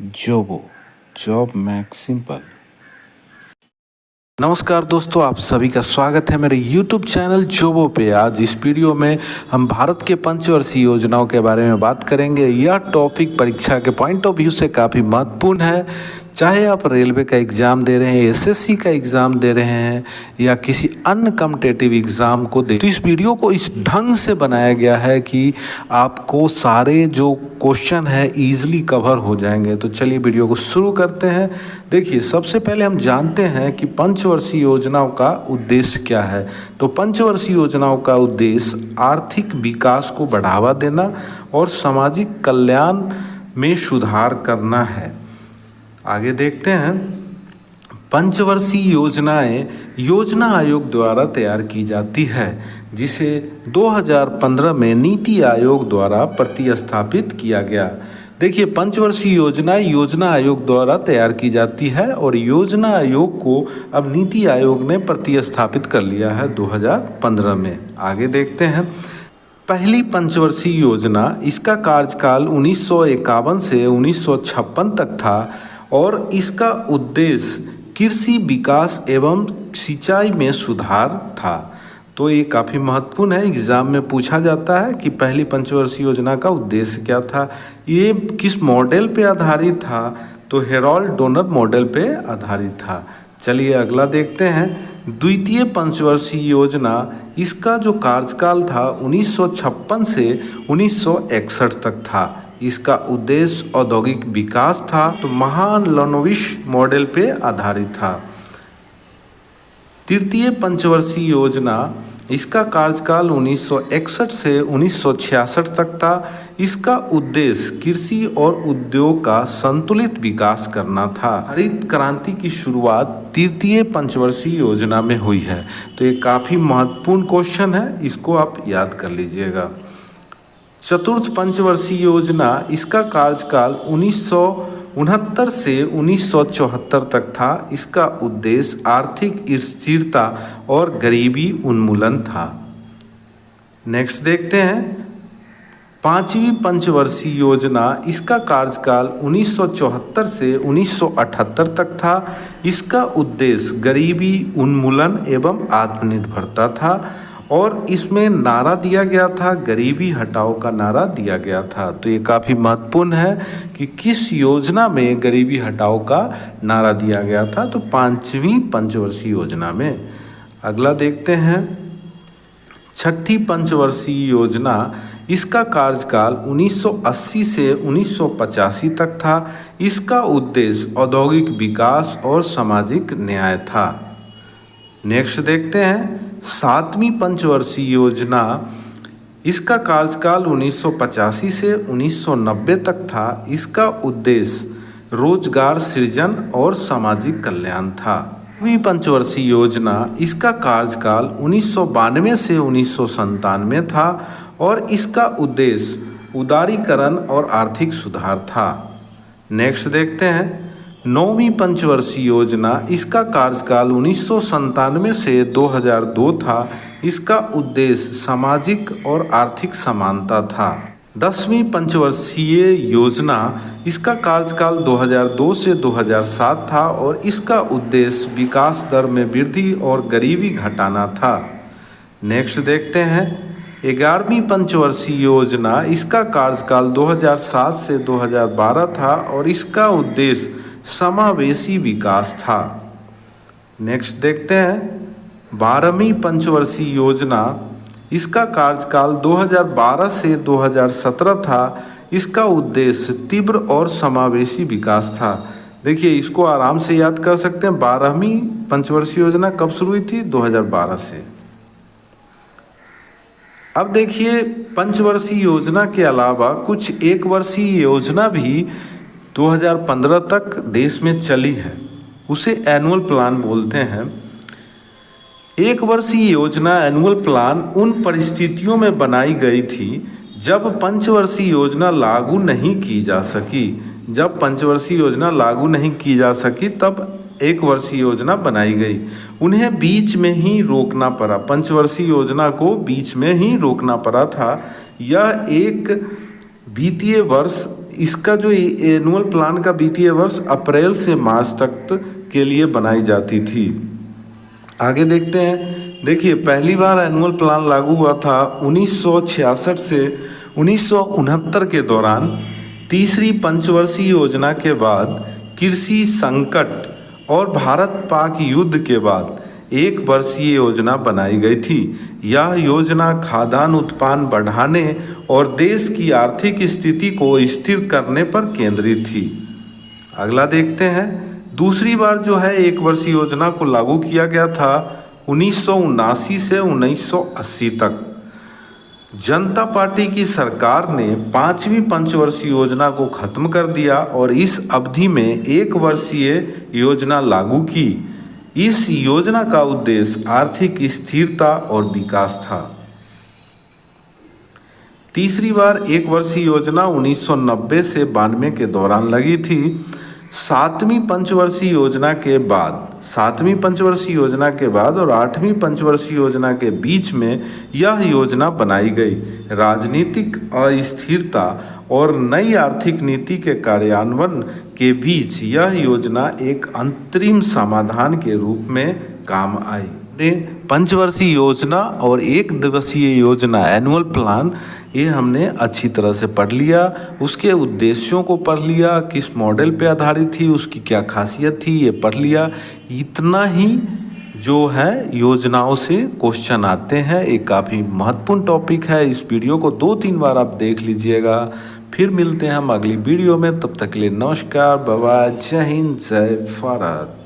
जोबो job max simple. नमस्कार दोस्तों, आप सभी का स्वागत है मेरे YouTube चैनल जोबो पे। आज इस वीडियो में हम भारत के पंचवर्षीय योजनाओं के बारे में बात करेंगे। यह टॉपिक परीक्षा के पॉइंट ऑफ व्यू से काफ़ी महत्वपूर्ण है। चाहे आप रेलवे का एग्ज़ाम दे रहे हैं, एसएससी का एग्ज़ाम दे रहे हैं या किसी अन्य कॉम्पिटिटिव एग्ज़ाम को दे, तो इस वीडियो को इस ढंग से बनाया गया है कि आपको सारे जो क्वेश्चन है ईजिली कवर हो जाएंगे। तो चलिए वीडियो को शुरू करते हैं। देखिए, सबसे पहले हम जानते हैं कि पंचवर्षीय योजनाओं का उद्देश्य क्या है। तो पंचवर्षीय योजनाओं का उद्देश्य आर्थिक विकास को बढ़ावा देना और सामाजिक कल्याण में सुधार करना है। आगे देखते हैं। पंचवर्षीय योजनाएं योजना आयोग द्वारा तैयार की जाती है, जिसे 2015 में नीति आयोग द्वारा प्रतिस्थापित किया गया। देखिए, पंचवर्षीय योजनाएं योजना आयोग द्वारा तैयार की जाती है और योजना आयोग को अब नीति आयोग ने प्रतिस्थापित कर लिया है 2015 में। आगे देखते हैं। पहली पंचवर्षीय योजना, इसका कार्यकाल 1951 से 1956 तक था और इसका उद्देश्य कृषि विकास एवं सिंचाई में सुधार था। तो ये काफ़ी महत्वपूर्ण है, एग्ज़ाम में पूछा जाता है कि पहली पंचवर्षीय योजना का उद्देश्य क्या था। ये किस मॉडल पे आधारित था? तो हेरोल्ड डोनर मॉडल पे आधारित था। चलिए अगला देखते हैं। द्वितीय पंचवर्षीय योजना, इसका जो कार्यकाल था 1956 से 1961 तक था। इसका उद्देश्य औद्योगिक विकास था, तो महालनोबिस मॉडल पे आधारित था। तृतीय पंचवर्षीय योजना, इसका कार्यकाल 1961 से 1966 तक था। इसका उद्देश्य कृषि और उद्योग का संतुलित विकास करना था। हरित क्रांति की शुरुआत तृतीय पंचवर्षीय योजना में हुई है। तो ये काफ़ी महत्वपूर्ण क्वेश्चन है, इसको आप याद कर लीजिएगा। चतुर्थ पंचवर्षीय योजना, इसका कार्यकाल 1969 से 1974 तक था। इसका उद्देश्य आर्थिक स्थिरता और गरीबी उन्मूलन था। नेक्स्ट देखते हैं। पांचवी पंचवर्षीय योजना, इसका कार्यकाल 1974 से 1978 तक था। इसका उद्देश्य गरीबी उन्मूलन एवं आत्मनिर्भरता था और इसमें नारा दिया गया था, गरीबी हटाओ का नारा दिया गया था। तो ये काफ़ी महत्वपूर्ण है कि किस योजना में गरीबी हटाओ का नारा दिया गया था। तो पांचवी पंचवर्षीय योजना में। अगला देखते हैं। छठी पंचवर्षीय योजना, इसका कार्यकाल 1980 से 1985 तक था। इसका उद्देश्य औद्योगिक विकास और सामाजिक न्याय था। नेक्स्ट देखते हैं। सातवीं पंचवर्षीय योजना, इसका कार्यकाल 1985 से 1990 तक था। इसका उद्देश्य रोजगार सृजन और सामाजिक कल्याण था। नवीं पंचवर्षीय योजना, इसका कार्यकाल 1992 से 1997 था और इसका उद्देश्य उदारीकरण और आर्थिक सुधार था। नेक्स्ट देखते हैं। नौवीं पंचवर्षीय योजना, इसका कार्यकाल 1997 से 2002 था। इसका उद्देश्य सामाजिक और आर्थिक समानता था। 10वीं पंचवर्षीय योजना, इसका कार्यकाल 2002 से 2007 था और इसका उद्देश्य विकास दर में वृद्धि और गरीबी घटाना था। नेक्स्ट देखते हैं। 11वीं पंचवर्षीय योजना, इसका कार्यकाल 2007 से 2012 था और इसका उद्देश्य समावेशी विकास था। नेक्स्ट देखते हैं। 12वीं पंचवर्षीय योजना, इसका कार्यकाल 2012 से 2017 था। इसका उद्देश्य तीव्र और समावेशी विकास था। देखिए, इसको आराम से याद कर सकते हैं। 12वीं पंचवर्षीय योजना कब शुरू हुई थी? 2012 से। अब देखिए, पंचवर्षीय योजना के अलावा कुछ एक वर्षीय योजना भी 2015 तक देश में चली है, उसे एनुअल प्लान बोलते हैं। एक वर्षीय योजना एनुअल प्लान उन परिस्थितियों में बनाई गई थी जब पंचवर्षीय योजना लागू नहीं की जा सकी। जब पंचवर्षीय योजना लागू नहीं की जा सकी तब एक वर्षीय योजना बनाई गई। उन्हें बीच में ही रोकना पड़ा, पंचवर्षीय योजना को बीच में ही रोकना पड़ा था। यह एक वित्तीय वर्ष इसका जो एनुअल प्लान का वित्तीय वर्ष अप्रैल से मार्च तक के लिए बनाई जाती थी। आगे देखते हैं। देखिए, पहली बार एनुअल प्लान लागू हुआ था 1966 से 1969 के दौरान। तीसरी पंचवर्षीय योजना के बाद कृषि संकट और भारत पाक युद्ध के बाद एक वर्षीय योजना बनाई गई थी। यह योजना खाद्यान्न उत्पादन बढ़ाने और देश की आर्थिक स्थिति को स्थिर करने पर केंद्रित थी। अगला देखते हैं। दूसरी बार जो है एक वर्षीय योजना को लागू किया गया था 1979 से 1980 तक। जनता पार्टी की सरकार ने पांचवी पंचवर्षीय योजना को खत्म कर दिया और इस अवधि में एक वर्षीय योजना लागू की। इस योजना का उद्देश्य आर्थिक स्थिरता और विकास था। तीसरी बार एक वर्षीय योजना 1990 से 92 के दौरान लगी थी। सातवीं पंचवर्षीय योजना के बाद और आठवीं पंचवर्षीय योजना के बीच में यह योजना बनाई गई। राजनीतिक अस्थिरता और नई आर्थिक नीति के कार्यान्वयन के बीच यह योजना एक अंतरिम समाधान के रूप में काम आई। पंचवर्षीय योजना और एक दिवसीय योजना एनुअल प्लान ये हमने अच्छी तरह से पढ़ लिया। उसके उद्देश्यों को पढ़ लिया, किस मॉडल पे आधारित थी, उसकी क्या खासियत थी, ये पढ़ लिया। इतना ही जो है योजनाओं से क्वेश्चन आते हैं। एक काफ़ी महत्वपूर्ण टॉपिक है। इस वीडियो को 2-3 बार आप देख लीजिएगा। फिर मिलते हैं हम अगली वीडियो में। तब तक के लिए नमस्कार, बाय बाय, जय हिंद, जय भारत।